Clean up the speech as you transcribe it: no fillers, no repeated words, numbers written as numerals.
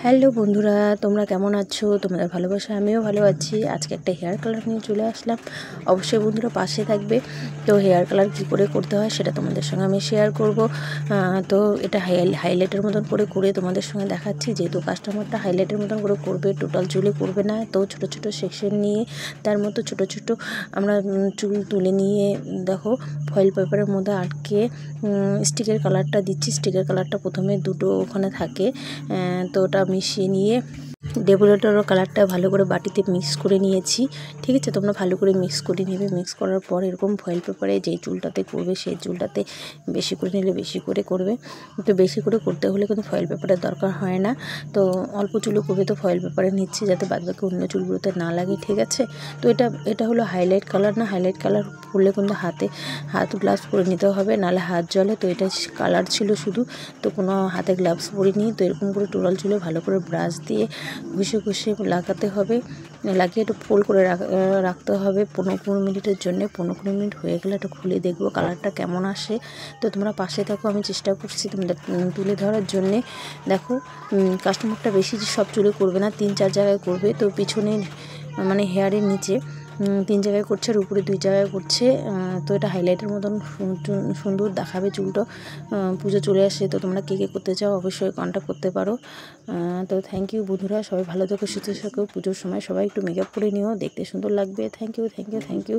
Hello বন্ধুরা, তোমরা কেমন আছো? তোমাদের ভালোবাসা আমিও ভালো আছি। আজকে একটা হেয়ার কালার নিয়ে চলে আসলাম। অবশ্যই বন্ধুরা পাশে থাকবে। তো হেয়ার কালার কী করে করতে হয় সেটা তোমাদের সঙ্গে আমি শেয়ার করব। তো এটা হাইলাইটের মতন করে তোমাদের সঙ্গে দেখাচ্ছি। যেহেতু কাস্টমারটা হাইলাইটের মতন করে করবে, টোটাল চুলে করবে না, তো ছোট ছোট সেকশন নিয়ে তার মতো ছোট ছোট আমরা চুল তুলে নিয়ে দেখো ফয়েল পেপারের মধ্যে আটকে স্টিকের কালারটা দিচ্ছি। স্টিকের কালারটা প্রথমে দুটো ওখানে থাকে, তো ওটা মিশিয়ে নিয়ে ডেকোরেটরের কালারটা ভালো করে বাটিতে মিক্স করে নিয়েছি। ঠিক আছে, তোমরা ভালো করে মিক্স করে নেবে। মিক্স করার পর এরকম ফয়েল পেপারে যেই চুলটাতে করবে সেই চুলটাতে বেশি করে নিলে বেশি করে করবে। তো বেশি করে করতে হলে কিন্তু ফয়েল পেপারের দরকার হয় না। তো অল্প চুলে করবে তো ফয়েল পেপারে নিচ্ছি যাতে বাদবাকি অন্য চুলগুলোতে না লাগে। ঠিক আছে, তো এটা হলো হাইলাইট কালার না। হাইলাইট কালার করলে কিন্তু হাত গ্লাভস পরে নিতে হবে, নাহলে হাত জ্বলে। তো এটা কালার ছিল শুধু, তো কোনো হাতে গ্লাভস পরিনি। তো এরকম করে টোটাল চুলে ভালো করে ব্রাশ দিয়ে ঘষে ঘষে লাগাতে হবে। লাগিয়ে একটু ফোল্ড করে রাখতে হবে 15 মিনিটের জন্য। 15 মিনিট হয়ে গেলে একটু খুলে দেখবো কালারটা কেমন আসে। তো তোমরা পাশে থাকো, আমি চেষ্টা করছি তোমাদের তুলে ধরার জন্যে। দেখো, কাস্টমারটা বেশি সব চুলে করবে না, 3-4 জায়গায় করবে। তো পিছনের মানে হেয়ারের নিচে 3 জায়গায় করছে আর উপরে 2 জায়গায় করছে। তো এটা হাইলাইটের মতন সুন্দর দেখাবে চুলটা। পুজো চলে আসে, তো তোমরা কে করতে চাও অবশ্যই কন্ট্যাক্ট করতে পারো। তো থ্যাংক ইউ বন্ধুরা, সবাই ভালো থেকো, সুস্থ থাকো। পুজোর সময় সবাই একটু মেকআপ করে নিও, দেখতে সুন্দর লাগবে। Thank you.